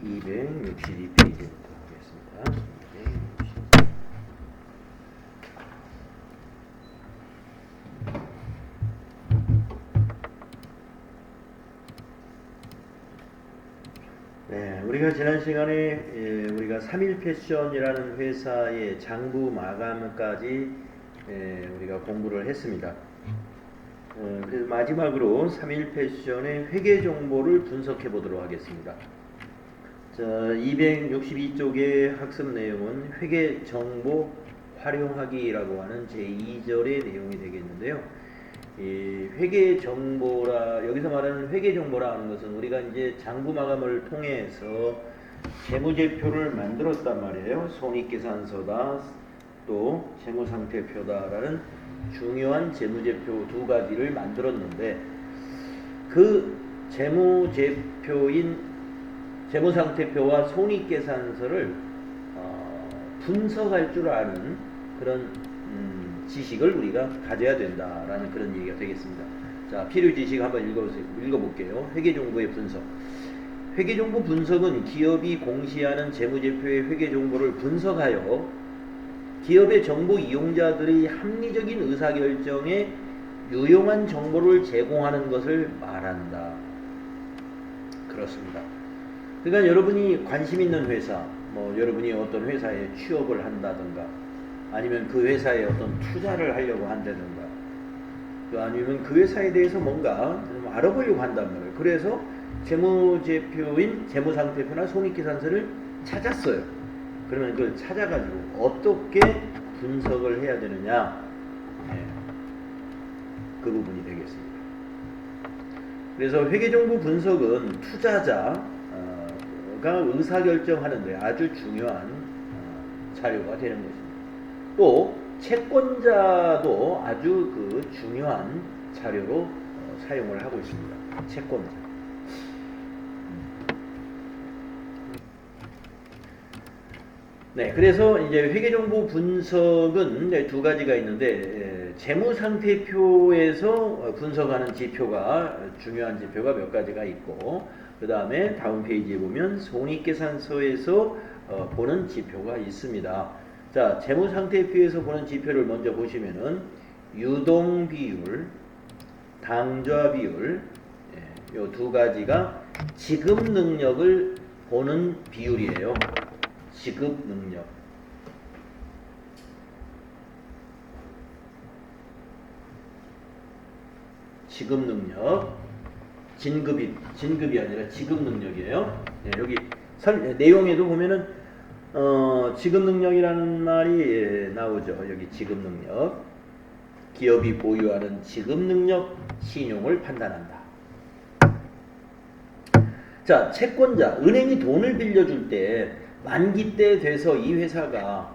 262페이지부터 하겠습니다. 260. 네, 우리가 지난 시간에 우리가 3일 패션이라는 회사의 장부 마감까지 우리가 공부를 했습니다. 그래서 마지막으로 3일 패션의 회계 정보를 분석해 보도록 하겠습니다. 자, 262쪽의 학습 내용은 회계 정보 활용하기라고 하는 제2절의 내용이 되겠는데요. 이 회계 정보라, 여기서 말하는 회계 정보라 하는 것은 우리가 이제 장부 마감을 통해서 재무제표를 만들었단 말이에요. 손익계산서다, 또 재무상태표다라는 중요한 재무제표 두 가지를 만들었는데, 그 재무제표인 재무상태표와 손익계산서를 분석할 줄 아는 그런 지식을 우리가 가져야 된다라는 그런 얘기가 되겠습니다. 자, 필요 지식 한번 읽어볼게요. 회계정보의 분석. 회계정보 분석은 기업이 공시하는 재무제표의 회계정보를 분석하여 기업의 정보 이용자들의 합리적인 의사결정에 유용한 정보를 제공하는 것을 말한다. 그렇습니다. 그러니까 여러분이 관심 있는 회사, 여러분이 어떤 회사에 취업을 한다든가, 아니면 그 회사에 어떤 투자를 하려고 한다든가, 또 아니면 그 회사에 대해서 뭔가 좀 알아보려고 한단 말이에요. 그래서 재무제표인 재무상태표나 손익계산서를 찾았어요. 그러면 그걸 찾아가지고 어떻게 분석을 해야 되느냐, 그 부분이 되겠습니다. 그래서 회계정보 분석은 투자자가 의사결정하는데 아주 중요한 자료가 되는 것입니다. 또 채권자도 아주 그 중요한 자료로 사용을 하고 있습니다. 채권자. 네, 그래서 이제 회계정보 분석은 이제 두 가지가 있는데, 재무상태표에서 분석하는 지표가, 중요한 지표가 몇 가지가 있고, 그 다음에 다음 페이지에 보면 손익계산서에서 보는 지표가 있습니다. 자, 재무상태표에서 보는 지표를 먼저 보시면은 유동비율, 당좌비율, 이 두 가지가 지급 능력을 보는 비율이에요. 지급 능력. 지급 능력. 진급이 아니라 지급 능력이에요. 여기 내용에도 보면은 지급 능력이라는 말이 나오죠. 여기 지급 능력. 기업이 보유하는 지급 능력, 신용을 판단한다. 자, 채권자, 은행이 돈을 빌려줄 때 만기 때 돼서 이 회사가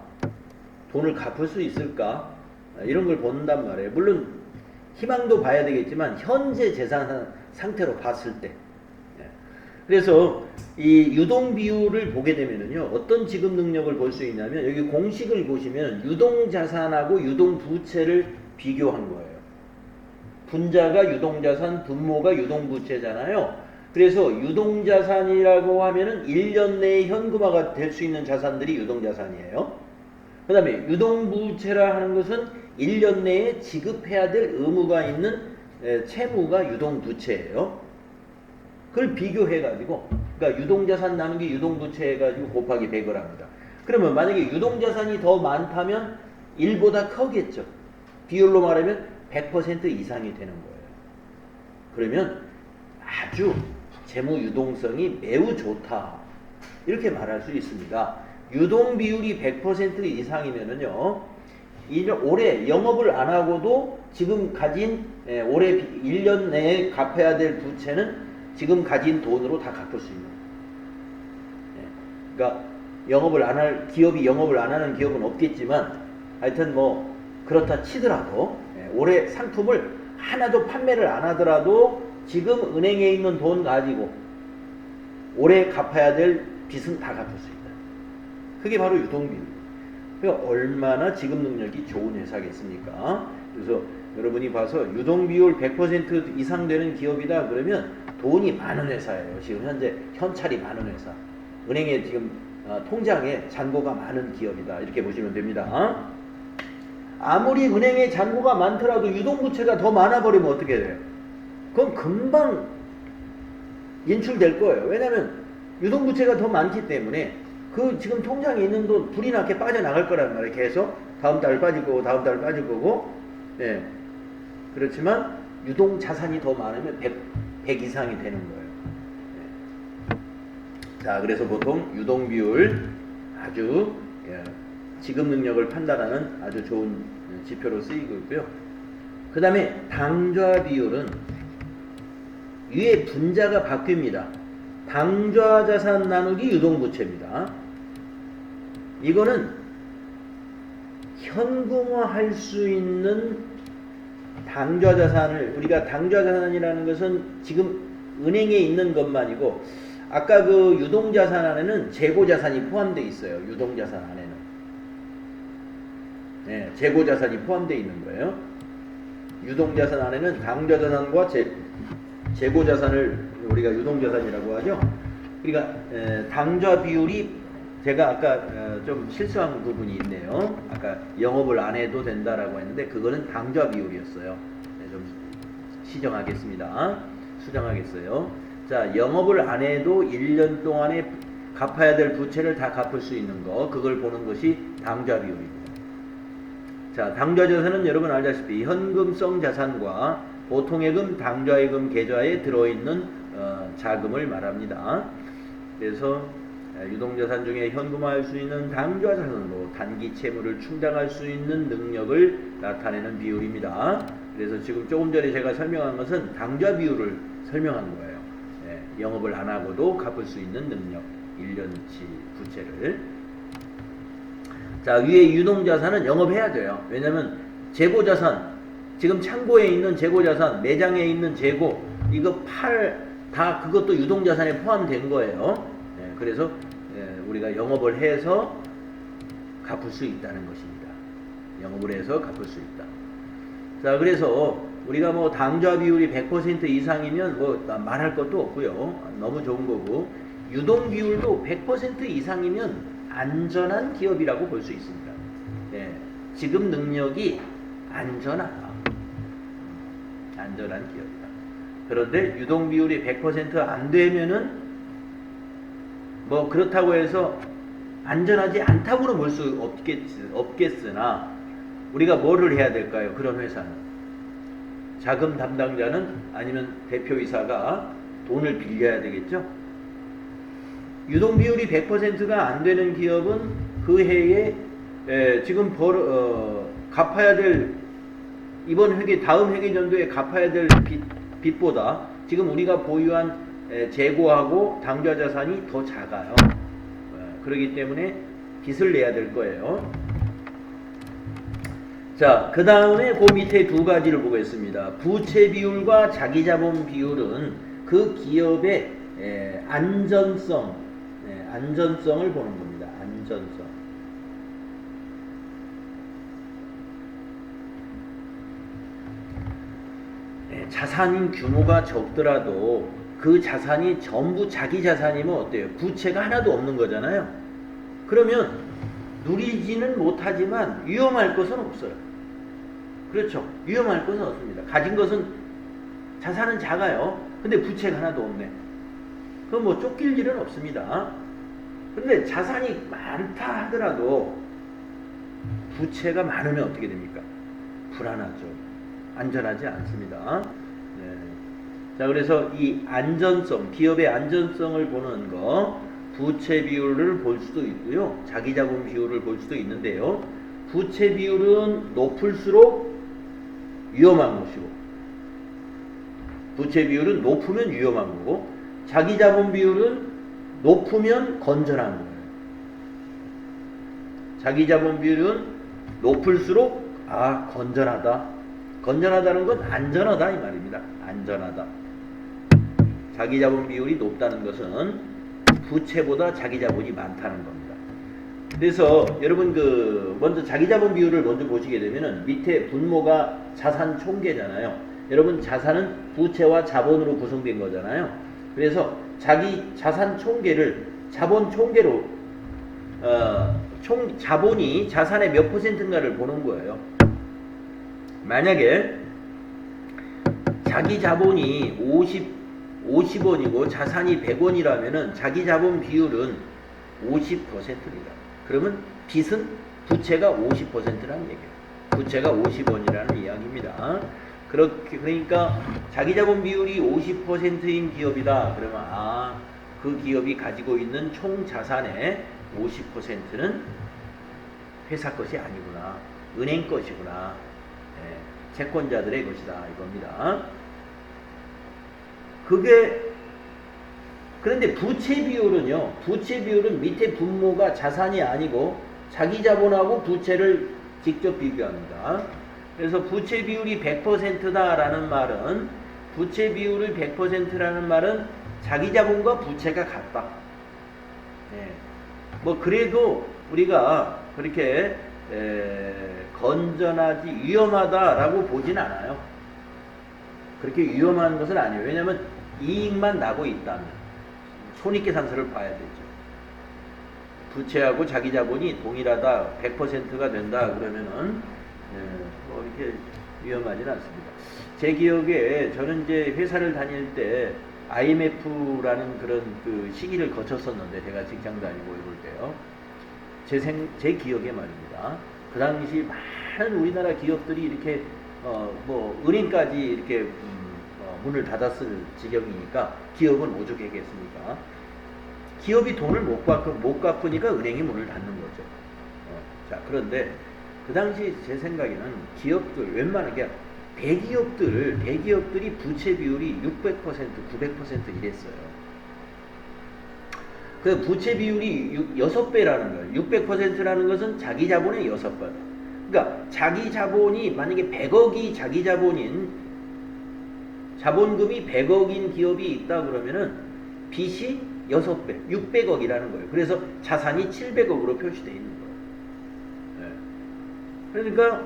돈을 갚을 수 있을까? 이런 걸 본단 말이에요. 물론 희망도 봐야 되겠지만 현재 재산 상태로 봤을 때. 그래서 이 유동 비율을 보게 되면은요, 어떤 지급 능력을 볼 수 있냐면, 여기 공식을 보시면 유동 자산하고 유동 부채를 비교한 거예요. 분자가 유동 자산, 분모가 유동 부채잖아요. 그래서 유동 자산이라고 하면은 1년 내에 현금화가 될 수 있는 자산들이 유동 자산이에요. 그 다음에 유동 부채라 하는 것은 1년 내에 지급해야 될 의무가 있는 채무가 유동 부채예요. 그걸 비교해가지고, 그러니까 유동자산 나누기 유동부채 해가지고 곱하기 100을 합니다. 그러면 만약에 유동자산이 더 많다면 1보다 크겠죠. 비율로 말하면 100% 이상이 되는 거예요. 그러면 아주 재무 유동성이 매우 좋다, 이렇게 말할 수 있습니다. 유동 비율이 100% 이상이면은요, 올해 영업을 안 하고도 지금 가진 올해 1년 내에 갚아야 될 부채는 지금 가진 돈으로 다 갚을 수 있는. 그러니까 기업이 영업을 안 하는 기업은 없겠지만, 하여튼 그렇다 치더라도 올해 상품을 하나도 판매를 안 하더라도 지금 은행에 있는 돈 가지고 올해 갚아야 될 빚은 다 갚을 수 있다. 그게 바로 유동비율. 그러니까 얼마나 지급 능력이 좋은 회사겠습니까? 그래서 여러분이 봐서 유동비율 100% 이상 되는 기업이다 그러면 돈이 많은 회사예요. 지금 현재 현찰이 많은 회사. 은행에 지금 통장에 잔고가 많은 기업이다. 이렇게 보시면 됩니다. 아무리 은행에 잔고가 많더라도 유동부채가 더 많아버리면 어떻게 돼요? 그럼 금방 인출될 거예요. 왜냐하면 유동부채가 더 많기 때문에 그 지금 통장에 있는 돈 불이 나게 빠져나갈 거란 말이에요. 계속 다음 달 빠질 거고 다음 달 빠질 거고. 네. 그렇지만 유동자산이 더 많으면 100 이상이 되는 거예요. 네. 자, 그래서 보통 유동비율 아주 지급 능력을 판단하는 아주 좋은 지표로 쓰이고 있고요. 그 다음에 당좌 비율은 위에 분자가 바뀝니다. 당좌 자산 나누기 유동부채입니다. 이거는 현금화할 수 있는 당좌 자산을, 우리가 당좌 자산이라는 것은 지금 은행에 있는 것만이고, 아까 그 유동자산 안에는 재고자산이 포함되어 있어요. 유동자산 안에는. 네, 재고자산이 포함되어 있는 거예요. 유동자산 안에는 당좌자산과 재고자산을 우리가 유동자산이라고 하죠. 그러니까 당좌 비율이 제가 아까 좀 실수한 부분이 있네요. 아까 영업을 안 해도 된다라고 했는데 그거는 당좌 비율이었어요. 네, 좀 수정하겠어요. 자, 영업을 안 해도 1년 동안에 갚아야 될 부채를 다 갚을 수 있는 거, 그걸 보는 것이 당좌 비율입니다. 자, 당좌 자산은 여러분 알다시피 현금성 자산과 보통예금, 당좌예금 계좌에 들어있는 자금을 말합니다. 그래서 유동자산 중에 현금화할 수 있는 당좌 자산으로 단기 채무를 충당할 수 있는 능력을 나타내는 비율입니다. 그래서 지금 조금 전에 제가 설명한 것은 당좌 비율을 설명한 거예요. 영업을 안 하고도 갚을 수 있는 능력, 1년치 부채를. 자, 위에 유동자산은 영업해야 돼요. 왜냐면 재고자산, 지금 창고에 있는 재고자산, 매장에 있는 재고, 이거 다 그것도 유동자산에 포함된 거예요. 그래서 우리가 영업을 해서 갚을 수 있다는 것입니다. 영업을 해서 갚을 수 있다. 자, 그래서 우리가 뭐 당좌 비율이 100% 이상이면 뭐 말할 것도 없고요. 너무 좋은 거고, 유동 비율도 100% 이상이면 안전한 기업이라고 볼 수 있습니다. 지급 능력이 안전한 기업이다. 그런데 유동 비율이 100% 안 되면은 뭐 그렇다고 해서 안전하지 않다고는 볼 수 없겠으나 우리가 뭐를 해야 될까요? 그런 회사는 자금 담당자는 아니면 대표이사가 돈을 빌려야 되겠죠. 유동 비율이 100%가 안 되는 기업은 그 해에 지금 갚아야 될, 이번 회계 다음 회계연도에 갚아야 될 빚보다 지금 우리가 보유한 재고하고 당좌 자산이 더 작아요. 그렇기 때문에 빚을 내야 될 거예요. 자, 그 다음에 그 밑에 두 가지를 보겠습니다. 부채 비율과 자기자본 비율은 그 기업의 안전성을 보는 겁니다. 안전성. 자산 규모가 적더라도 그 자산이 전부 자기 자산이면 어때요? 부채가 하나도 없는 거잖아요. 그러면 누리지는 못하지만 위험할 것은 없어요. 그렇죠? 위험할 것은 없습니다. 가진 것은, 자산은 작아요. 근데 부채가 하나도 없네. 그럼 뭐 쫓길 일은 없습니다. 근데 자산이 많다 하더라도 부채가 많으면 어떻게 됩니까? 불안하죠. 안전하지 않습니다. 자, 그래서 이 안전성, 기업의 안전성을 보는 거, 부채 비율을 볼 수도 있고요, 자기자본 비율을 볼 수도 있는데요. 부채 비율은 높을수록 위험한 것이고, 부채 비율은 높으면 위험한 거고, 자기자본 비율은 높으면 건전한 거예요. 자기자본 비율은 높을수록 건전하다. 건전하다는 건 안전하다 이 말입니다. 안전하다. 자기자본 비율이 높다는 것은 부채보다 자기자본이 많다는 겁니다. 그래서 여러분 먼저 자기자본 비율을 먼저 보시게 되면은 밑에 분모가 자산 총계잖아요. 여러분 자산은 부채와 자본으로 구성된 거잖아요. 그래서 자기 자산 총계를 자본 총계로 총 자본이 자산의 몇 퍼센트인가를 보는 거예요. 만약에 자기 자본이 50원이고 자산이 100원이라면은 자기 자본 비율은 50%입니다. 그러면 빚은 부채가 50%라는 얘기예요. 부채가 50원이라는 이야기입니다. 그러니까 자기 자본 비율이 50%인 기업이다. 그러면 그 기업이 가지고 있는 총 자산의 50%는 회사 것이 아니구나. 은행 것이구나. 채권자들의 것이다. 이겁니다. 그런데 부채 비율은요. 부채 비율은 밑에 분모가 자산이 아니고 자기 자본하고 부채를 직접 비교합니다. 그래서 부채 비율이 100%다라는 말은 부채 비율을 100%라는 말은 자기 자본과 부채가 같다. 뭐 그래도 우리가 그렇게 건전하지 위험하다라고 보진 않아요. 그렇게 위험한 것은 아니에요. 왜냐하면 이익만 나고 있다면 손익계산서를 봐야 되죠. 부채하고 자기 자본이 동일하다, 100%가 된다 그러면은 뭐 이렇게 위험하진 않습니다. 제 기억에 저는 이제 회사를 다닐 때 IMF라는 그런 그 시기를 거쳤었는데 제가 직장 다니고 이럴 때요. 제 기억에 말입니다. 그 당시 많은 우리나라 기업들이 이렇게 뭐 은행까지 이렇게 문을 닫았을 지경이니까 기업은 오죽했겠습니까? 기업이 돈을 못 갚으니까 은행이 문을 닫는 거죠. 자, 그런데 그 당시 제 생각에는 기업들 웬만한 게 대기업들이 부채 비율이 600%, 900% 이랬어요. 그 부채 비율이 6배라는 거예요. 600%라는 것은 자기 자본의 6배. 그러니까 자기 자본이 만약에 100억이 자기 자본인 자본금이 100억인 기업이 있다 그러면은 빚이 6배, 600억이라는 거예요. 그래서 자산이 700억으로 표시되어 있는 거예요. 그러니까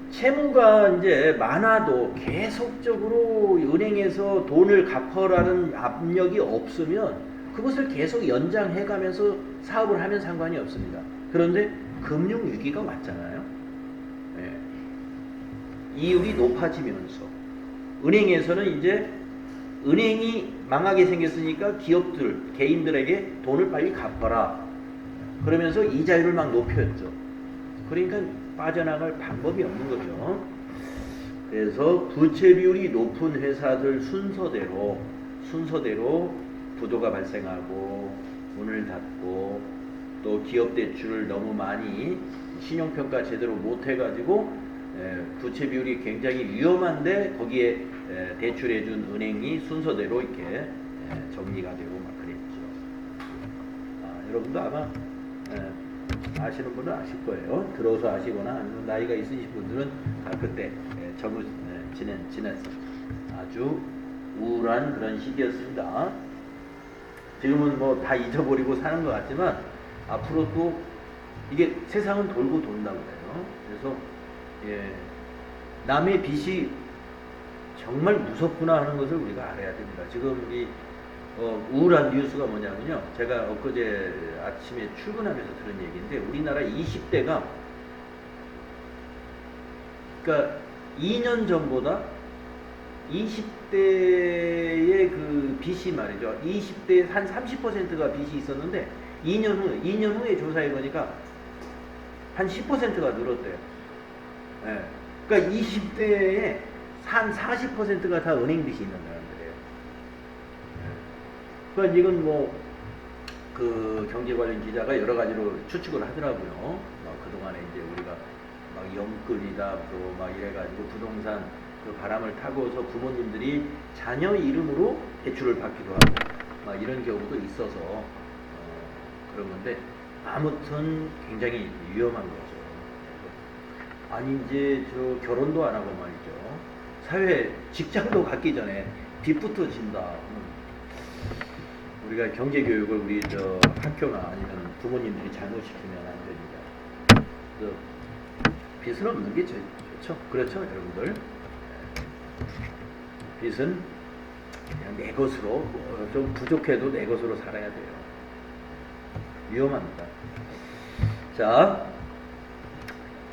채무가 이제 많아도 계속적으로 은행에서 돈을 갚아라는 압력이 없으면 그것을 계속 연장해 가면서 사업을 하면 상관이 없습니다. 그런데 금융위기가 왔잖아요. 이율이 높아지면서 은행에서는 이제 은행이 망하게 생겼으니까 기업들, 개인들에게 돈을 빨리 갚아라. 그러면서 이자율을 막 높였죠. 그러니까 빠져나갈 방법이 없는 거죠. 그래서 부채 비율이 높은 회사들 순서대로 부도가 발생하고 문을 닫고 또 기업 대출을 너무 많이 신용평가 제대로 못 해가지고 부채 비율이 굉장히 위험한데 거기에 대출해준 은행이 순서대로 이렇게 정리가 되고 막 그랬죠. 여러분도 아마 아시는 분은 아실 거예요. 들어서 아시거나 아니면 나이가 있으신 분들은 그때 지냈어. 아주 우울한 그런 시기였습니다. 지금은 뭐 다 잊어버리고 사는 것 같지만 앞으로 또 이게 세상은 돌고 돈다고 해요. 그래서 남의 빚이 정말 무섭구나 하는 것을 우리가 알아야 됩니다. 지금 이 우울한 뉴스가 뭐냐면요. 제가 엊그제 아침에 출근하면서 들은 얘기인데 우리나라 20대가 그러니까 2년 전보다 20대의 그 빚이 말이죠. 20대에 한 30%가 빚이 있었는데 2년 후에 조사해 보니까 한 10%가 늘었대요. 그러니까 20대에 한 40%가 다 은행 빚이 있는 사람들이에요. 그러니까 이건 뭐 그 경제 관련 기자가 여러 가지로 추측을 하더라고요. 그동안에 이제 우리가 막 영끌이다 또 막 이래가지고 부동산 그 바람을 타고서 부모님들이 자녀 이름으로 대출을 받기도 하고 막 이런 경우도 있어서 그런 건데 아무튼 굉장히 위험한 거죠. 아니 이제 저 결혼도 안 하고 말이죠. 사회 직장도 갖기 전에 빚부터 진다. 우리가 경제 교육을 우리 저 학교나 아니면 부모님들이 잘못시키면 안 됩니다. 빚은 없는 게 좋죠. 그렇죠, 여러분들. 빚은 그냥 내 것으로 좀 부족해도 내 것으로 살아야 돼요. 위험합니다. 자,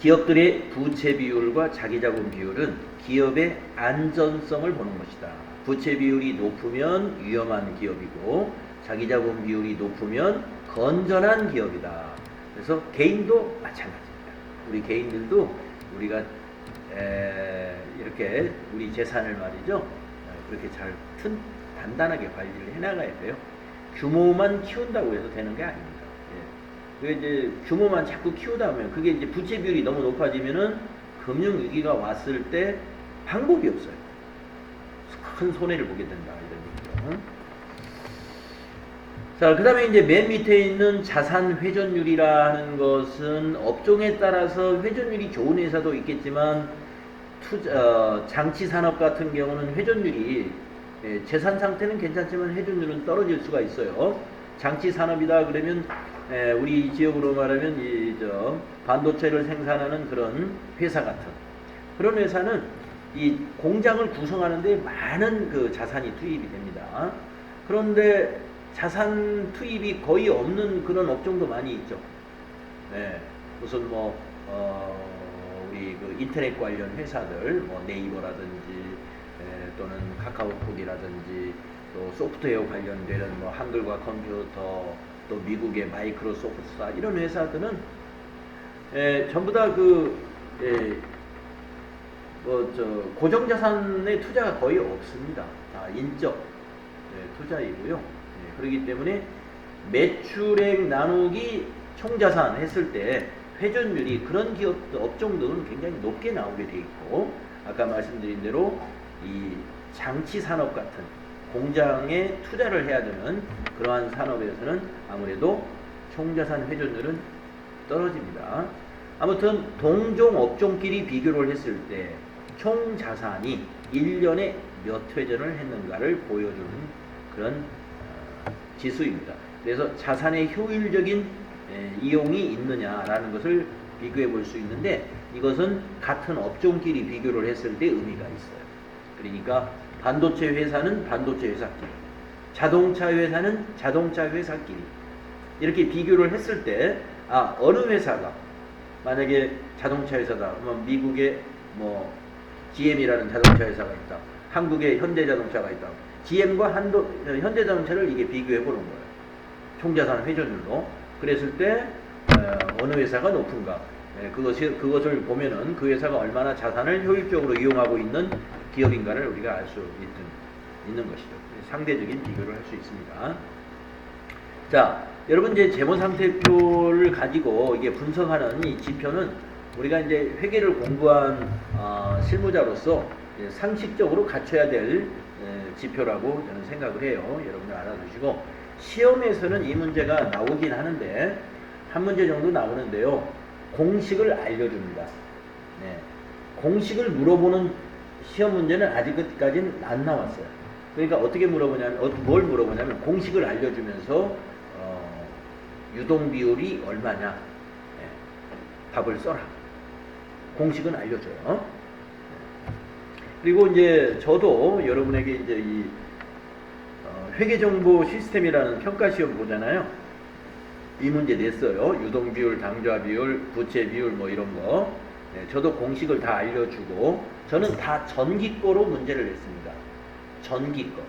기업들의 부채 비율과 자기자본 비율은 기업의 안전성을 보는 것이다. 부채 비율이 높으면 위험한 기업이고 자기자본 비율이 높으면 건전한 기업이다. 그래서 개인도 마찬가지입니다. 우리 개인들도 우리가 이렇게 우리 재산을 말이죠. 그렇게 잘 단단하게 관리를 해나가야 돼요. 규모만 키운다고 해서 되는 게 아닙니다. 그 이제 규모만 자꾸 키우다 보면 그게 이제 부채 비율이 너무 높아지면은 금융 위기가 왔을 때 방법이 없어요. 큰 손해를 보게 된다 이런 얘기죠. 자, 그 다음에 이제 맨 밑에 있는 자산 회전율이라는 것은 업종에 따라서 회전율이 좋은 회사도 있겠지만 장치 산업 같은 경우는 회전율이 재산 상태는 괜찮지만 회전율은 떨어질 수가 있어요. 장치 산업이다 그러면 우리 지역으로 말하면 반도체를 생산하는 그런 회사 같은 그런 회사는 이 공장을 구성하는데 많은 그 자산이 투입이 됩니다. 그런데 자산 투입이 거의 없는 그런 업종도 많이 있죠. 무슨 우리 그 인터넷 관련 회사들, 네이버라든지 또는 카카오톡이라든지 또 소프트웨어 관련되는 한글과 컴퓨터 또 미국의 마이크로소프트사 이런 회사들은 전부 다 고정자산의 투자가 거의 없습니다. 다 인적 투자이고요. 그렇기 때문에 매출액 나누기 총자산 했을 때 회전율이 그런 기업 업종들은 굉장히 높게 나오게 돼 있고 아까 말씀드린 대로 이 장치 산업 같은 공장에 투자를 해야 되는 그러한 산업에서는 아무래도 총자산 회전율은 떨어집니다. 아무튼 동종 업종끼리 비교를 했을 때 총자산이 1년에 몇 회전을 했는가를 보여주는 그런 지수입니다. 그래서 자산의 효율적인 이용이 있느냐라는 것을 비교해 볼 수 있는데 이것은 같은 업종끼리 비교를 했을 때 의미가 있어요. 그러니까 반도체 회사는 반도체 회사끼리, 자동차 회사는 자동차 회사끼리 이렇게 비교를 했을 때 어느 회사가 만약에 자동차 회사다 그러면 미국에 GM이라는 자동차 회사가 있다. 한국에 현대자동차가 있다. GM과 현대자동차를 이게 비교해 보는 거예요. 총자산 회전율로. 그랬을 때 어느 회사가 높은가? 그것을 보면은 그 회사가 얼마나 자산을 효율적으로 이용하고 있는 기업인가를 우리가 알 수 있는 것이죠. 상대적인 비교를 할 수 있습니다. 자, 여러분 이제 재무상태표를 가지고 이게 분석하는 이 지표는 우리가 이제 회계를 공부한 실무자로서 상식적으로 갖춰야 될 지표라고 저는 생각을 해요. 여러분들 알아두시고 시험에서는 이 문제가 나오긴 하는데 한 문제 정도 나오는데요. 공식을 알려줍니다. 공식을 물어보는 시험 문제는 아직까지는 안 나왔어요. 그러니까 어떻게 물어보냐면 뭘 물어보냐면 공식을 알려주면서 유동 비율이 얼마냐 답을 써라. 공식은 알려줘요. 그리고 이제 저도 여러분에게 이제 이 회계정보 시스템이라는 평가시험 보잖아요. 이 문제 냈어요. 유동 비율, 당좌 비율, 부채 비율 이런 거. 저도 공식을 다 알려주고 저는 다 전기 거로 문제를 냈습니다. 전기 거.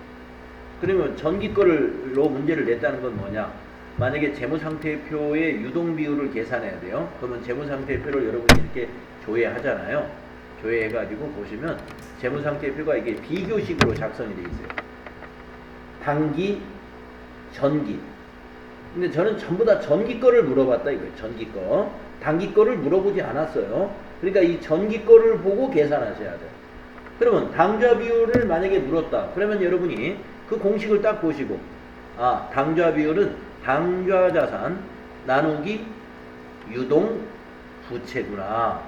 그러면 전기 거로 문제를 냈다는 건 뭐냐? 만약에 재무상태표의 유동 비율을 계산해야 돼요. 그러면 재무상태표를 여러분이 이렇게 조회하잖아요. 조회해가지고 보시면 재무상태표가 이게 비교식으로 작성이 되어 있어요. 단기, 전기. 근데 저는 전부 다 전기 거를 물어봤다 이거예요. 전기 거. 단기 거를 물어보지 않았어요. 그러니까 이 전기 거를 보고 계산하셔야 돼요. 그러면 당좌 비율을 만약에 물었다. 그러면 여러분이 그 공식을 딱 보시고 당좌 비율은 당좌 자산 나누기 유동 부채구나.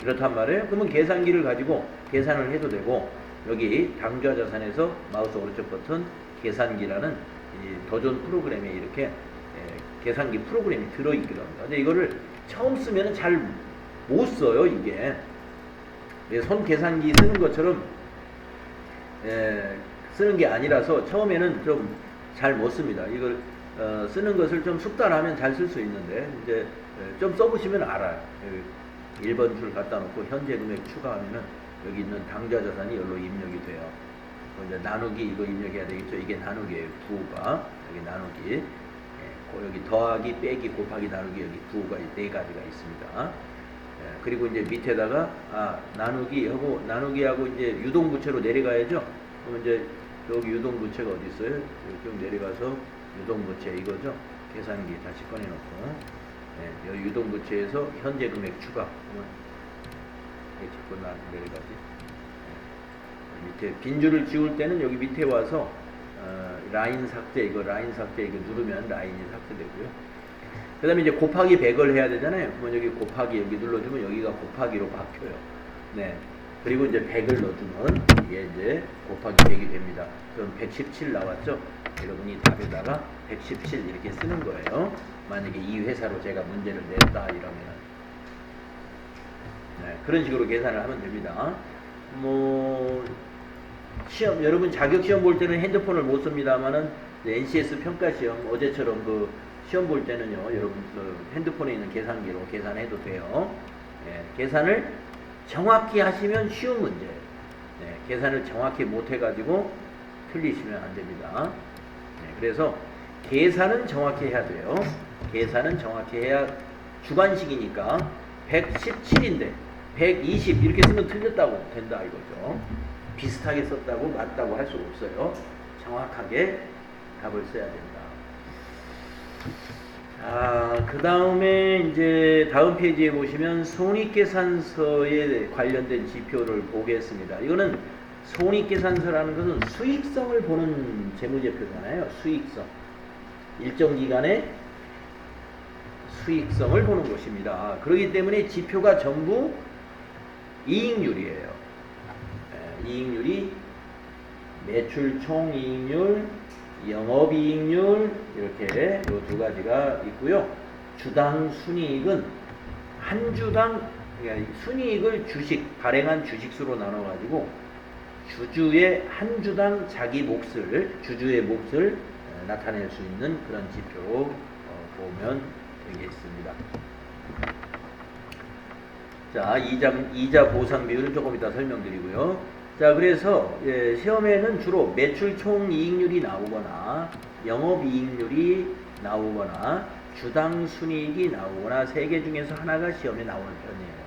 이렇단 말이에요. 그러면 계산기를 가지고 계산을 해도 되고 여기 당좌 자산에서 마우스 오른쪽 버튼 계산기라는 이 도전 프로그램에 이렇게 계산기 프로그램이 들어있기도 합니다. 근데 이거를 처음 쓰면 잘 못 써요, 이게. 손 계산기 쓰는 것처럼 쓰는 게 아니라서 처음에는 좀 잘 못 씁니다. 이걸 쓰는 것을 좀 숙달하면 잘 쓸 수 있는데 이제 좀 써보시면 알아요. 1번 줄 갖다 놓고 현재 금액 추가하면은 여기 있는 당좌 자산이 여기로 입력이 돼요. 이제 나누기 이거 입력해야 되겠죠. 이게 나누기예요. 부호가 여기 나누기, 여기 더하기, 빼기, 곱하기, 나누기 여기 부호가 네 가지가 있습니다. 그리고 이제 밑에다가 나누기하고 이제 유동부채로 내려가야죠. 그럼 이제 여기 유동부채가 어디 있어요? 쭉 내려가서 유동부채 이거죠. 계산기 다시 꺼내놓고 여기 유동부채에서 현재 금액 추가. 자꾸 내려가지. 밑에 빈줄을 지울 때는 여기 밑에 와서 라인 삭제 이거 누르면 라인이 삭제되고요. 그 다음에 이제 곱하기 100을 해야 되잖아요. 그러면 여기 곱하기 여기 눌러주면 여기가 곱하기로 바뀌어요. 네. 그리고 이제 100을 넣어주면 이게 이제 곱하기 100이 됩니다. 그럼 117 나왔죠? 여러분이 답에다가 117 이렇게 쓰는 거예요. 만약에 이 회사로 제가 문제를 냈다 이러면은. 네. 그런 식으로 계산을 하면 됩니다. 시험, 여러분 자격 시험 볼 때는 핸드폰을 못 씁니다만은 NCS 평가 시험 어제처럼 그 시험 볼 때는요, 여러분 그 핸드폰에 있는 계산기로 계산해도 돼요. 계산을 정확히 하시면 쉬운 문제예요. 계산을 정확히 못 해가지고 틀리시면 안 됩니다. 그래서 계산은 정확히 해야 돼요. 계산은 정확히 해야 주관식이니까 117인데 120 이렇게 쓰면 틀렸다고 된다 이거죠. 비슷하게 썼다고 맞다고 할 수 없어요. 정확하게 답을 써야 된다. 그 다음에 이제 다음 페이지에 보시면 손익계산서에 관련된 지표를 보겠습니다. 이거는 손익계산서라는 것은 수익성을 보는 재무제표잖아요. 수익성. 일정 기간의 수익성을 보는 것입니다. 그렇기 때문에 지표가 전부 이익률이에요. 이익률이 매출 총이익률, 영업이익률 이렇게 이 두 가지가 있고요. 주당 순이익은 한 주당 순이익을 발행한 주식수로 나눠 가지고 주주의 한 주당 자기 몫을 주주의 몫을 나타낼 수 있는 그런 지표로 보면 되겠습니다. 자, 이자 보상 비율은 조금 이따 설명드리고요. 자, 그래서 시험에는 주로 매출 총이익률이 나오거나 영업이익률이 나오거나 주당 순이익이 나오거나 세 개 중에서 하나가 시험에 나오는 편이에요.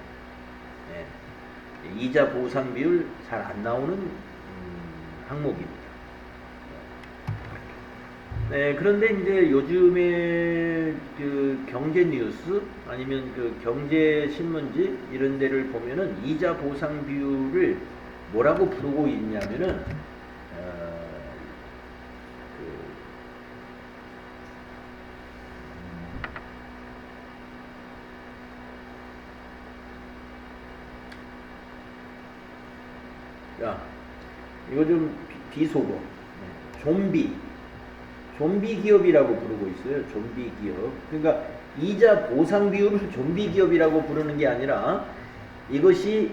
이자 보상 비율 잘 안 나오는 항목입니다. 그런데 이제 요즘에 그 경제 뉴스 아니면 그 경제 신문지 이런 데를 보면은 이자 보상 비율을 뭐라고 부르고 있냐면은 이거 좀 비속어 좀비 기업이라고 부르고 있어요. 좀비 기업. 그러니까 이자 보상 비율을 좀비 기업이라고 부르는 게 아니라 이것이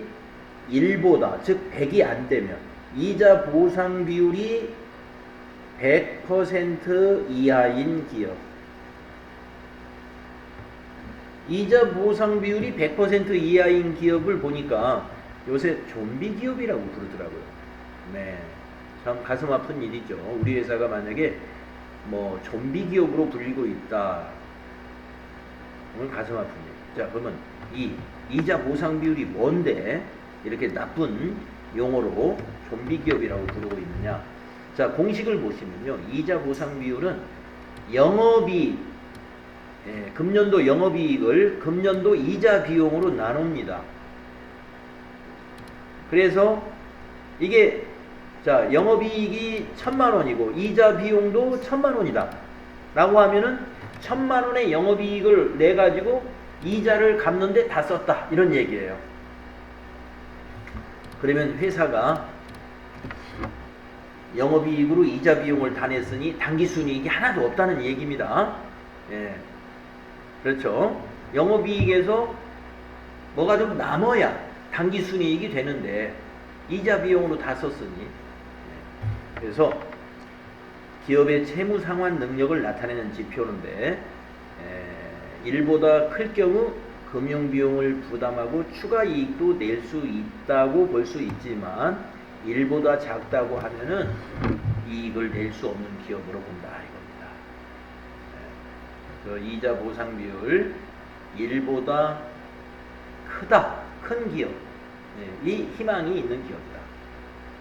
1보다 즉 100이 안 되면 이자 보상 비율이 100% 이하인 기업. 이자 보상 비율이 100% 이하인 기업을 보니까 요새 좀비 기업이라고 부르더라고요. 네. 참 가슴 아픈 일이죠. 우리 회사가 만약에 뭐 좀비 기업으로 불리고 있다. 오늘 가슴 아픈 일. 자, 그러면 이 이자 보상 비율이 뭔데 이렇게 나쁜 용어로 좀비 기업이라고 부르고 있느냐? 자, 공식을 보시면요. 이자 보상 비율은 금년도 영업이익을 금년도 이자 비용으로 나눕니다. 그래서 이게 자, 영업이익이 1000만원이고 이자 비용도 1000만원이다 라고 하면은 1000만원의 영업이익을 내가지고 이자를 갚는데 다 썼다 이런 얘기예요. 그러면 회사가 영업이익으로 이자 비용을 다 냈으니 당기순이익이 하나도 없다는 얘기입니다. 그렇죠. 영업이익에서 뭐가 좀 남아야 당기순이익이 되는데 이자 비용으로 다 썼으니 그래서 기업의 채무 상환 능력을 나타내는 지표인데 1보다 클 경우 금융비용을 부담하고 추가 이익도 낼 수 있다고 볼 수 있지만 1보다 작다고 하면은 이익을 낼 수 없는 기업으로 본다 이겁니다. 이자 보상 비율 1보다 크다, 큰 기업, 이 희망이 있는 기업이다.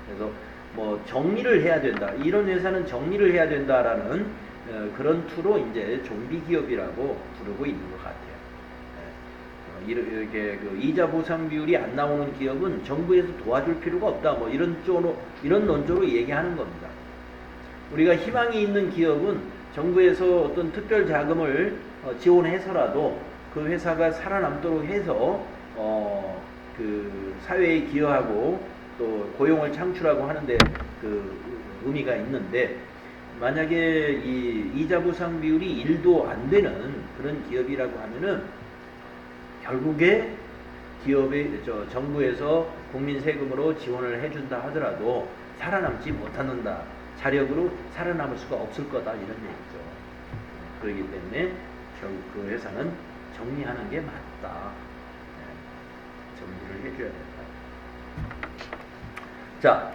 그래서 뭐 정리를 해야 된다. 이런 회사는 정리를 해야 된다라는 그런 투로 이제 좀비 기업이라고 부르고 있는 것 같아요. 이렇게 그 이자 보상 비율이 안 나오는 기업은 정부에서 도와줄 필요가 없다. 뭐 이런 논조로 얘기하는 겁니다. 우리가 희망이 있는 기업은 정부에서 어떤 특별 자금을 지원해서라도 그 회사가 살아남도록 해서 그 사회에 기여하고 또 고용을 창출하고 하는데 그 의미가 있는데, 만약에 이 이자 보상 비율이 1도 안 되는 그런 기업이라고 하면은 결국에 정부에서 국민 세금으로 지원을 해준다 하더라도 살아남지 못한다, 자력으로 살아남을 수가 없을 거다, 이런 얘기죠. 그렇기 때문에 결국 그 회사는 정리하는 게 맞다. 정리를 해줘야 된다. 자,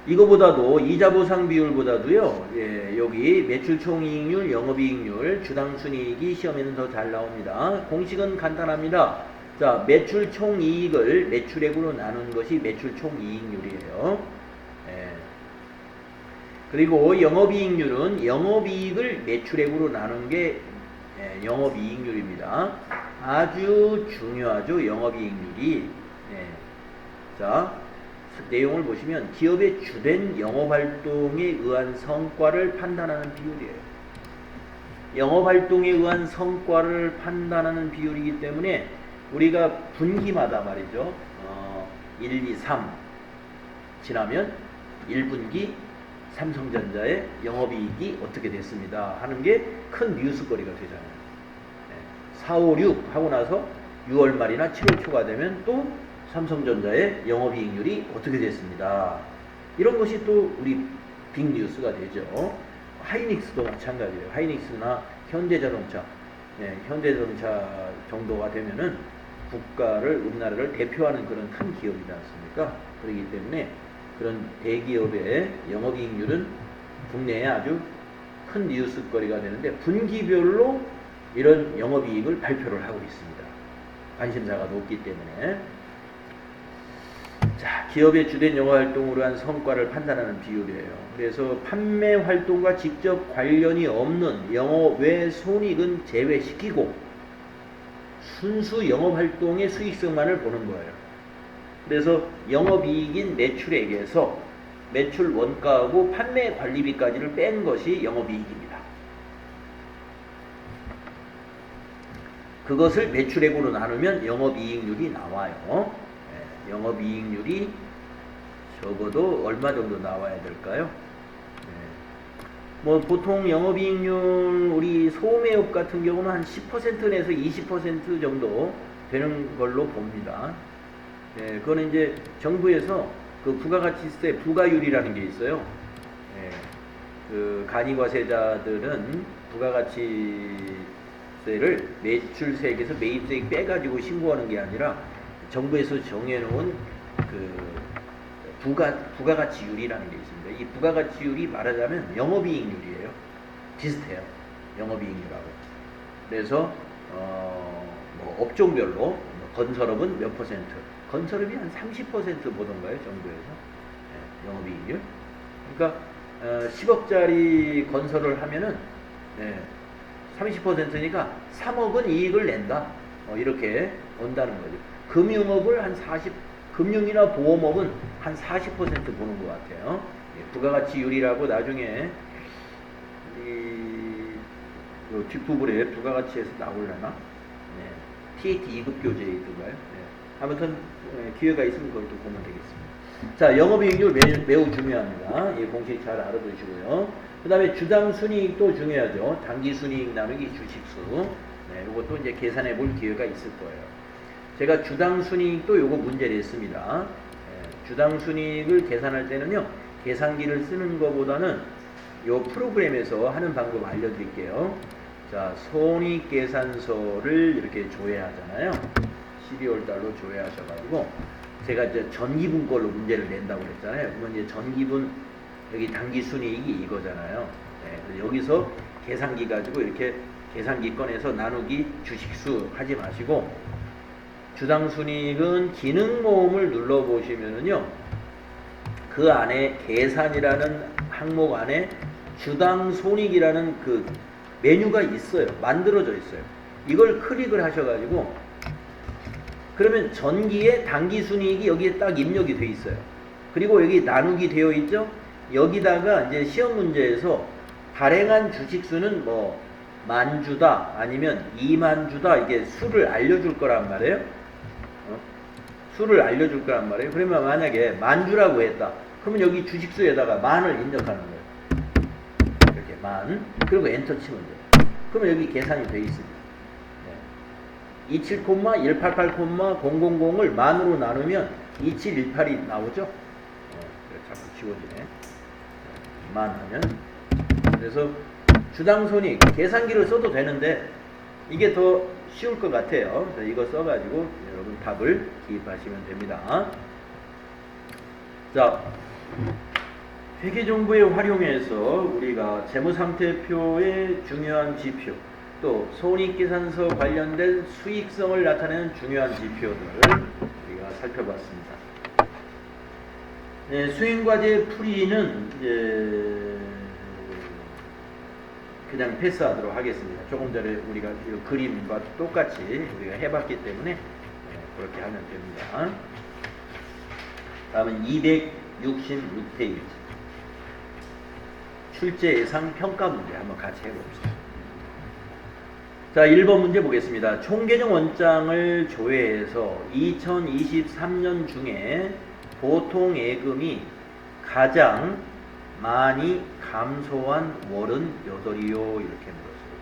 이거보다도 이자 보상 비율보다도요, 여기 매출 총이익률, 영업이익률, 주당순이익이 시험에는 더 잘 나옵니다. 공식은 간단합니다. 자, 매출 총이익을 매출액으로 나눈 것이 매출 총이익률이에요. 그리고 영업이익률은 영업이익을 매출액으로 나눈 게 영업이익률입니다. 아주 중요하죠, 영업이익률이. 자, 내용을 보시면 기업의 주된 영업활동에 의한 성과를 판단하는 비율이에요. 영업활동에 의한 성과를 판단하는 비율이기 때문에 우리가 분기마다 말이죠. 1, 2, 3 지나면 1분기 삼성전자의 영업이익이 어떻게 됐습니다 하는 게 큰 뉴스거리가 되잖아요. 4, 5, 6 하고 나서 6월 말이나 7월 초가 되면 또 삼성전자의 영업이익률이 어떻게 됐습니다. 이런 것이 또 우리 빅뉴스가 되죠. 하이닉스도 마찬가지예요. 하이닉스나 현대자동차, 현대자동차 정도가 되면은 우리나라를 대표하는 그런 큰 기업이지 않습니까? 그렇기 때문에 그런 대기업의 영업이익률은 국내에 아주 큰 뉴스거리가 되는데, 분기별로 이런 영업이익을 발표를 하고 있습니다. 관심사가 높기 때문에. 자, 기업의 주된 영업활동으로 한 성과를 판단하는 비율이에요. 그래서 판매 활동과 직접 관련이 없는 영업 외 손익은 제외시키고 순수 영업활동의 수익성만을 보는 거예요. 그래서 영업이익인 매출액에서 매출 원가하고 판매 관리비까지를 뺀 것이 영업이익입니다. 그것을 매출액으로 나누면 영업이익률이 나와요. 영업이익률이 적어도 얼마 정도 나와야 될까요? 뭐 보통 영업이익률 우리 소매업 같은 경우는 한 10%에서 20% 정도 되는 걸로 봅니다. 그거는 이제 정부에서 그 부가가치세 부가율이라는 게 있어요. 그 간이과세자들은 부가가치세를 매출세액에서 매입세액 빼가지고 신고하는 게 아니라 정부에서 정해놓은 그 부가가치율이라는 게 있습니다. 이 부가가치율이 말하자면 영업이익률이에요. 비슷해요. 영업이익률하고. 그래서 뭐 업종별로 건설업은 몇 퍼센트, 건설업이 한 30% 보던가요, 정부에서. 영업이익률. 그러니까 10억짜리 건설을 하면은 30%니까 3억은 이익을 낸다. 이렇게 온다는 거죠. 금융업을 한 40, 금융이나 보험업은 한 40% 보는 것 같아요. 부가가치율이라고 나중에 이 뒷부분에 부가가치에서 나오려나? TAT 2급 교재에 있던가요? 아무튼 기회가 있으면 그걸 또 보면 되겠습니다. 자, 영업이익률 매우 중요합니다. 이 공식 잘 알아두시고요. 그 다음에 주당순이익도 중요하죠. 당기순이익 나누기 주식수. 이것도 이제 계산해 볼 기회가 있을 거예요. 제가 주당순이익도 요거 문제 냈습니다. 주당순이익을 계산할 때는요, 계산기를 쓰는 것보다는 요 프로그램에서 하는 방법 알려드릴게요. 자, 손익계산서를 이렇게 조회하잖아요. 12월 달로 조회하셔가지고 제가 이제 전기분 걸로 문제를 낸다고 그랬잖아요. 그러면 이제 전기분 여기 당기순이익이 이거잖아요. 네, 그래서 여기서 계산기 가지고 이렇게 계산기 꺼내서 나누기 주식수 하지 마시고 주당순이익은 기능모음을 눌러보시면은요 그 안에 계산이라는 항목 안에 주당손익이라는 그 메뉴가 있어요. 만들어져 있어요. 이걸 클릭을 하셔가지고 그러면 전기의 당기순이익이 여기에 딱 입력이 돼 있어요. 그리고 여기 나누기 되어 있죠. 여기다가 이제 시험 문제에서 발행한 주식수는 뭐 만주다 아니면 2만주다 이게 수를 알려줄 거란 말이에요. 수를 알려줄 거란 말이에요. 그러면 만약에 만주라고 했다. 그러면 여기 주식수에다가 만을 입력하는 거예요. 이렇게 만. 그리고 엔터 치면 돼요. 그러면 여기 계산이 돼 있습니다. 네. 27,188,000을 만으로 나누면 2718이 나오죠. 자꾸 지워지네. 만 하면. 그래서 주당손익 계산기를 써도 되는데 이게 더 쉬울 것 같아요. 그래서 이거 써가지고 여러분 답을 기입하시면 됩니다. 자, 회계정보에 활용해서 우리가 재무상태표의 중요한 지표, 또 손익계산서 관련된 수익성을 나타내는 중요한 지표들을 우리가 살펴봤습니다. 네, 수행과제 풀이는 이제 그냥 패스하도록 하겠습니다. 조금 전에 우리가 이 그림과 똑같이 우리가 해봤기 때문에 그렇게 하면 됩니다. 다음은 266페이지 출제 예상 평가 문제 한번 같이 해봅시다. 자, 1번 문제 보겠습니다. 총계정 원장을 조회해서 2023년 중에 보통 예금이 가장 많이 감소한 월은 몇 월이요? 이렇게 물었어요.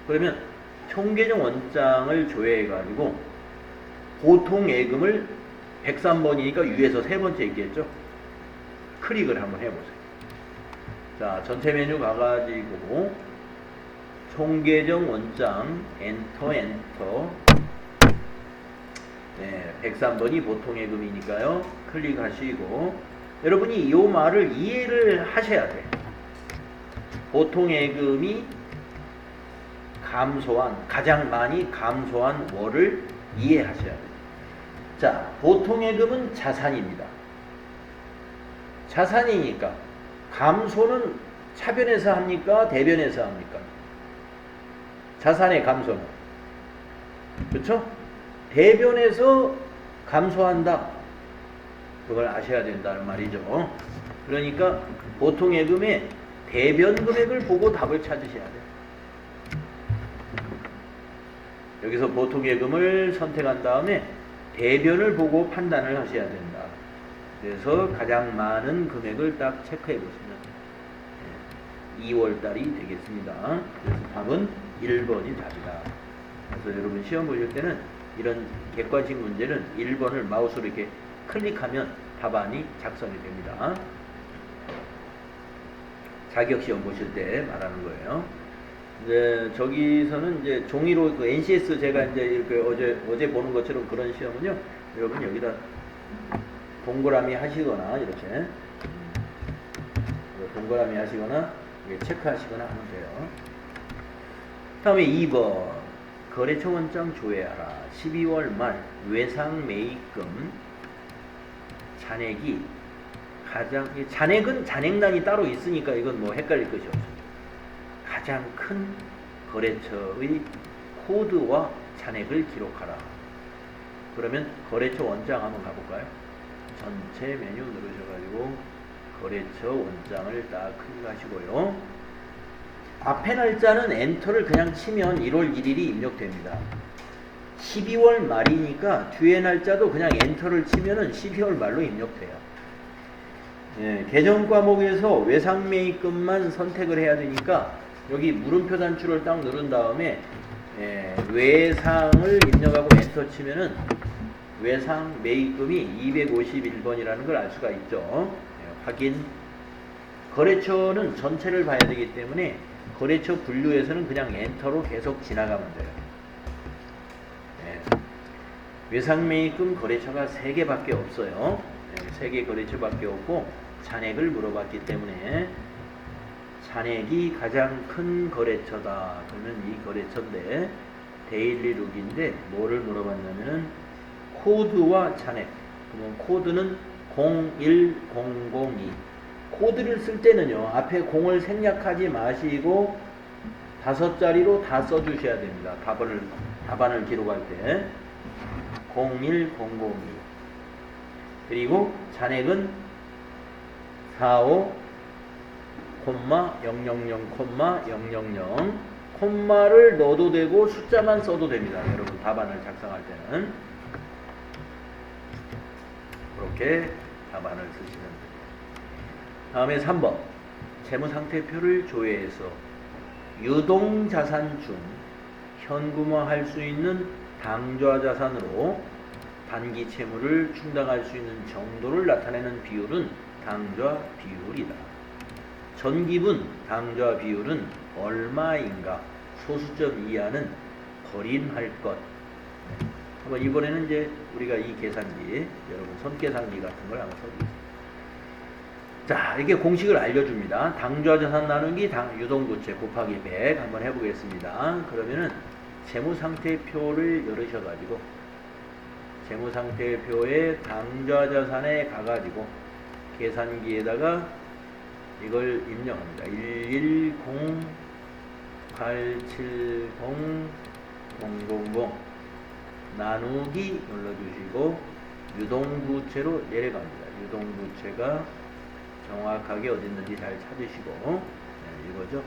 그러면 총계정 원장을 조회해가지고 보통 예금을 103번이니까 위에서 세 번째 있겠죠? 클릭을 한번 해보세요. 자, 전체 메뉴 가가지고 총계정 원장 엔터 네, 103번이 보통 예금이니까요. 클릭하시고 여러분이 이 말을 이해를 하셔야 돼요. 보통 예금이 가장 많이 감소한 월을 이해하셔야 돼요. 자, 보통 예금은 자산입니다. 자산이니까 감소는 차변에서 합니까? 대변에서 합니까? 자산의 감소는. 그렇죠? 대변에서 감소한다. 그걸 아셔야 된다는 말이죠. 그러니까 보통 예금의 대변 금액을 보고 답을 찾으셔야 돼요. 여기서 보통 예금을 선택한 다음에 대변을 보고 판단을 하셔야 된다. 그래서 가장 많은 금액을 딱 체크해 보시면 2월 달이 되겠습니다. 그래서 답은 1번이 답이다. 그래서 여러분 시험 보실 때는 이런 객관식 문제는 1번을 마우스로 이렇게 클릭하면 답안이 작성이 됩니다. 자격시험 보실 때 말하는 거예요. 이제 저기서는 이제 종이로 그 NCS 제가 이제 이렇게 어제 보는 것처럼 그런 시험은요, 여러분 여기다 동그라미 하시거나 이렇게 동그라미 하시거나 체크하시거나 하면 돼요. 다음에 2번 거래처 원장 조회하라. 12월 말 외상 매입금 잔액이 가장 잔액은 잔액란이 따로 있으니까 이건 뭐 헷갈릴 것이 없습니다. 가장 큰 거래처의 코드와 잔액을 기록하라. 그러면 거래처 원장 한번 가볼까요? 전체 메뉴 누르셔가지고 거래처 원장을 딱 클릭하시고요. 앞에 날짜는 엔터를 그냥 치면 1월 1일이 입력됩니다. 12월 말이니까 뒤에 날짜도 그냥 엔터를 치면은 12월 말로 입력돼요. 예, 계정 과목에서 외상 매입금만 선택을 해야 되니까 여기 물음표 단추를 딱 누른 다음에 외상을 입력하고 엔터 치면은 외상 매입금이 251번이라는 걸 알 수가 있죠. 확인. 거래처는 전체를 봐야 되기 때문에 거래처 분류에서는 그냥 엔터로 계속 지나가면 돼요. 네. 외상매입금 거래처가 3개밖에 없어요. 네, 3개 거래처밖에 없고 잔액을 물어봤기 때문에 잔액이 가장 큰 거래처다. 그러면 이 거래처인데 데일리룩인데 뭐를 물어봤냐면은 코드와 잔액. 그러면 코드는 01002. 코드를 쓸 때는요 앞에 0을 생략하지 마시고 5자리로 다 써주셔야 됩니다. 답안을 기록할 때 01002. 그리고 잔액은 45 000 000 콤마를 넣어도 되고 숫자만 써도 됩니다. 여러분 답안을 작성할 때는 그렇게 답안을 쓰시면 됩니다. 다음에 3번 재무상태표를 조회해서 유동자산 중 현금화할 수 있는 당좌자산으로 단기 채무를 충당할 수 있는 정도를 나타내는 비율은 당좌 비율이다. 전기분 당좌 비율은 얼마인가? 소수점 이하는 버림할 것. 한번 이번에는 이제 우리가 이 계산기, 여러분 손계산기 같은 걸 한번 써보겠습니다. 자, 이렇게 공식을 알려줍니다. 당좌자산 나누기 유동부채 곱하기 100 한번 해보겠습니다. 그러면은 재무상태표를 열으셔가지고 재무상태표에 당좌자산에 가가지고 계산기에다가 이걸 입력합니다. 110-870-000 나누기 눌러주시고 유동부채로 내려갑니다. 유동부채가 정확하게 어디 있는지 잘 찾으시고 네, 이거죠.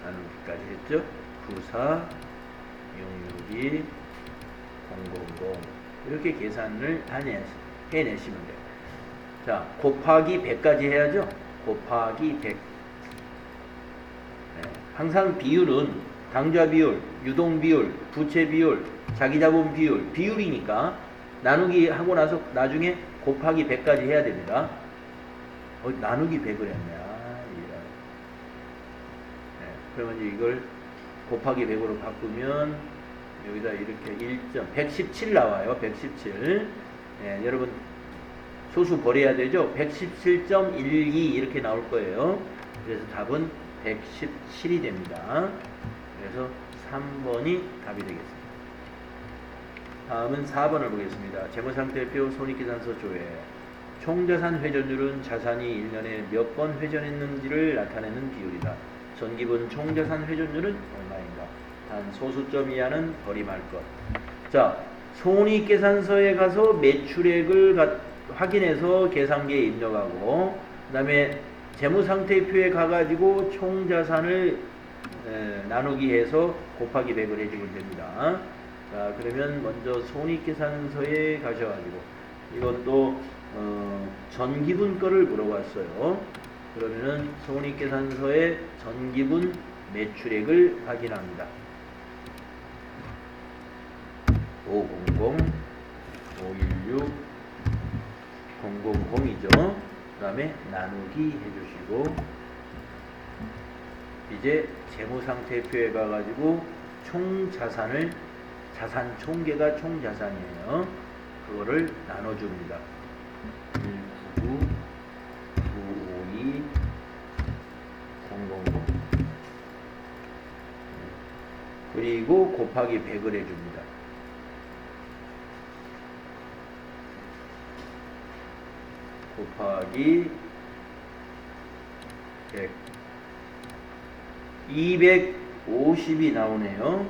나누기까지 했죠. 94 662 000 이렇게 계산을 해내시면 돼요. 자, 곱하기 100까지 해야죠. 곱하기 100. 네, 항상 비율은 당좌 비율, 유동 비율, 부채 비율, 자기자본 비율, 비율이니까 나누기 하고 나서 나중에 곱하기 100까지 해야 됩니다. 나누기 100을 했네. 네, 그러면 이제 이걸 곱하기 100으로 바꾸면 여기다 이렇게 117 나와요. 117. 네, 여러분 소수 버려야 되죠. 117.12 이렇게 나올 거예요. 그래서 답은 117이 됩니다. 그래서 3번이 답이 되겠습니다. 다음은 4번을 보겠습니다. 재무상태표 손익계산서 조회. 총자산 회전율은 자산이 1년에 몇 번 회전했는지를 나타내는 비율이다. 전기분 총자산 회전율은 얼마인가? 단 소수점 이하는 버림할 것. 자, 손익계산서에 가서 매출액을 확인해서 계산기에 입력하고 그 다음에 재무상태표에 가가지고 총자산을 나누기 해서 곱하기 100을 해주면 됩니다. 자, 그러면 먼저 손익계산서에 가셔가지고 이것도 전기분 거를 물어봤어요. 그러면은 손익계산서에 전기분 매출액을 확인합니다. 500, 516, 000이죠. 그 다음에 나누기 해주시고 이제 재무상태표에 가가지고 총자산을 자산 총계가 총자산이에요. 그거를 나눠줍니다. 199, 952, 000 그리고 곱하기 100을 해줍니다. 곱하기 100 250이 나오네요.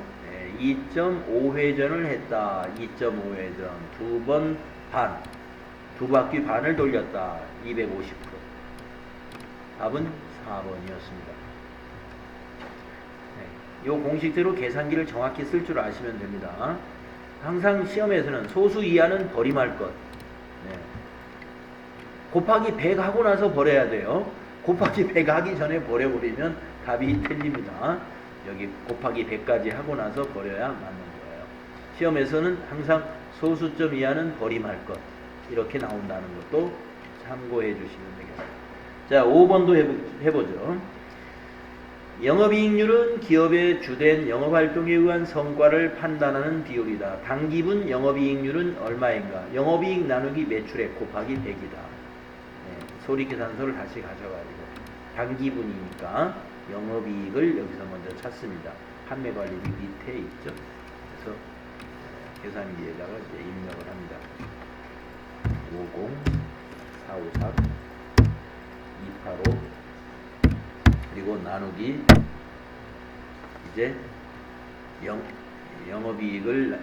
2.5회전을 했다. 2.5회전 두 번 반, 두 바퀴 반을 돌렸다. 250%. 답은 4번이었습니다. 이 공식대로 계산기를 정확히 쓸 줄 아시면 됩니다. 항상 시험에서는 소수 이하는 버림할 것. 곱하기 100 하고 나서 버려야 돼요. 곱하기 100 하기 전에 버려버리면 답이 틀립니다. 여기 곱하기 100까지 하고 나서 버려야 맞는 거예요. 시험에서는 항상 소수점 이하는 버림할 것 이렇게 나온다는 것도 참고해 주시면 되겠습니다. 자, 5번도 해보죠. 영업이익률은 기업의 주된 영업활동에 의한 성과를 판단하는 비율이다. 당기분 영업이익률은 얼마인가? 영업이익 나누기 매출액 곱하기 100이다. 소리계산서를 다시 가져가지고 당기분이니까 영업이익을 여기서 먼저 찾습니다. 판매관리비 밑에 있죠. 그래서 계산기에다가 이제 입력을 합니다. 50, 453, 285 그리고 나누기 이제 영업이익을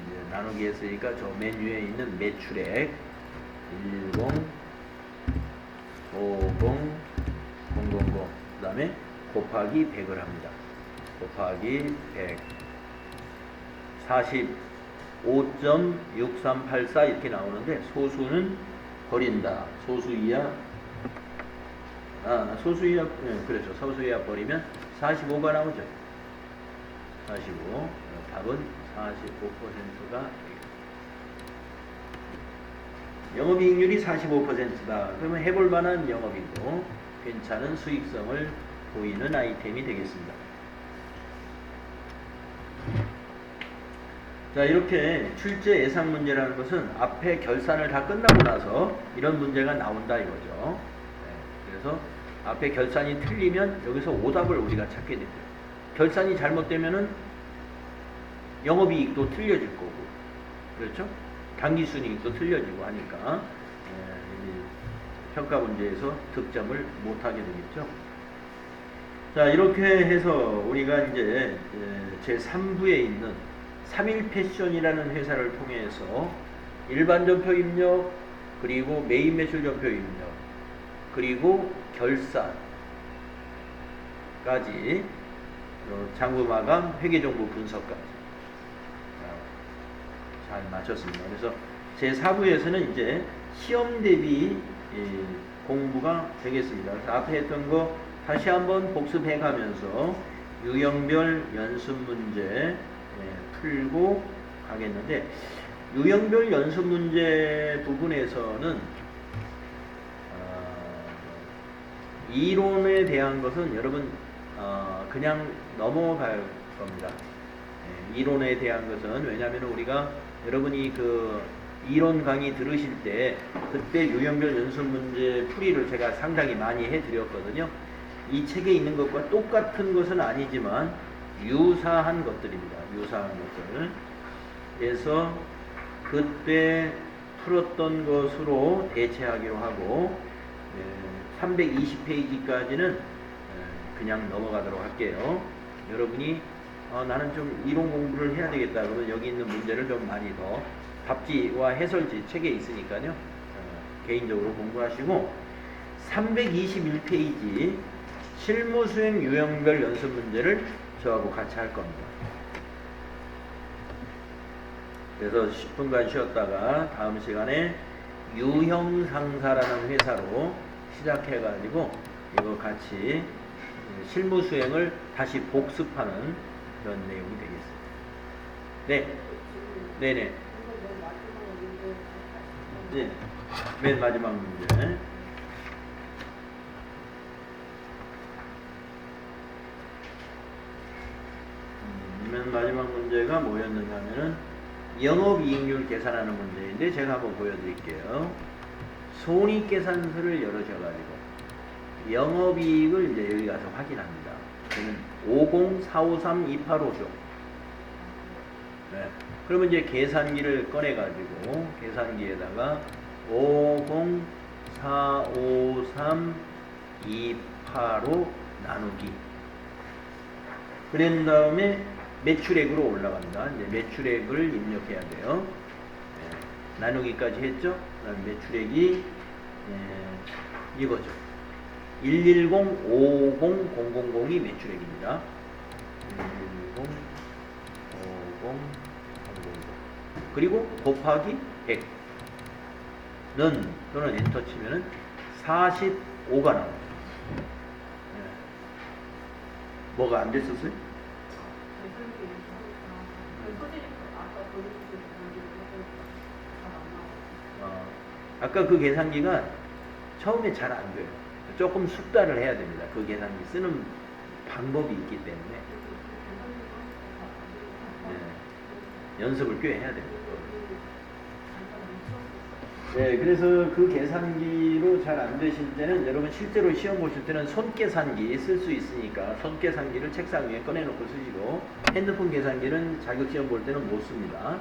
이제 나누기 했으니까 저 맨 위에 있는 매출액 110, 50, 000 그 다음에 곱하기 100을 합니다. 곱하기 100 45.6384 이렇게 나오는데 소수는 버린다. 소수 이하 소수 이하 그렇죠. 소수 이하 버리면 45가 나오죠. 45 답은 45%가 영업이익률이 45%다. 그러면 해볼 만한 영업이고 괜찮은 수익성을 보이는 아이템이 되겠습니다. 자, 이렇게 출제 예상 문제라는 것은 앞에 결산을 다 끝나고 나서 이런 문제가 나온다 이거죠. 그래서 앞에 결산이 틀리면 여기서 오답을 우리가 찾게 되죠. 결산이 잘못되면은 영업이익도 틀려질 거고, 그렇죠? 당기순이익도 틀려지고 하니까 평가 문제에서 득점을 못하게 되겠죠. 자, 이렇게 해서 우리가 이제 제3부에 있는 3일 패션이라는 회사를 통해서 일반 전표 입력, 그리고 메인 매출 전표 입력, 그리고 결산까지 장부 마감, 회계 정보 분석까지 잘 마쳤습니다. 그래서 제4부에서는 이제 시험 대비 공부가 되겠습니다. 그래서 앞에 했던 거 다시 한번 복습해 가면서 유형별 연습 문제 풀고 가겠는데, 유형별 연습 문제 부분에서는 이론에 대한 것은 여러분 그냥 넘어갈 겁니다. 이론에 대한 것은 왜냐하면 우리가 여러분이 그 이론 강의 들으실 때 그때 유형별 연습 문제 풀이를 제가 상당히 많이 해드렸거든요. 이 책에 있는 것과 똑같은 것은 아니지만 유사한 것들입니다. 유사한 것들. 그래서 그때 풀었던 것으로 대체하기로 하고 320페이지까지는 그냥 넘어가도록 할게요. 여러분이 나는 좀 이론 공부를 해야 되겠다 그러면 여기 있는 문제를 좀 많이 더 답지와 해설지 책에 있으니까요. 개인적으로 공부하시고 321페이지 실무수행 유형별 연습 문제를 저하고 같이 할 겁니다. 그래서 10분간 쉬었다가 다음 시간에 유형상사라는 회사로 시작해가지고 이거 같이 실무수행을 다시 복습하는 그런 내용이 되겠습니다. 네. 네네. 네. 맨 마지막 문제. 맨 마지막 문제가 뭐였느냐 하면은 영업이익률 계산하는 문제인데 제가 한번 보여드릴게요. 손익계산서를 열어셔가지고 영업이익을 이제 여기 가서 확인합니다. 저는 50, 453, 285죠. 네. 그러면 이제 계산기를 꺼내가지고 계산기에다가 50, 453, 285 나누기. 그런 다음에 매출액으로 올라간다. 이제 매출액을 입력해야 돼요. 나누기까지 했죠? 그다음 매출액이 이거죠. 110, 550, 000이 매출액입니다. 110, 550, 000. 그리고 곱하기 100는 또는 엔터 치면은 45가 나옵니다. 뭐가 안 됐었어요? 아까 그 계산기가 처음에 잘 안 돼요. 조금 숙달을 해야 됩니다. 그 계산기 쓰는 방법이 있기 때문에 연습을 꽤 해야 됩니다. 네, 그래서 그 계산기로 잘 안 되실 때는 여러분 실제로 시험 보실 때는 손계산기 쓸 수 있으니까 손계산기를 책상 위에 꺼내놓고 쓰시고 핸드폰 계산기는 자격시험 볼 때는 못 씁니다.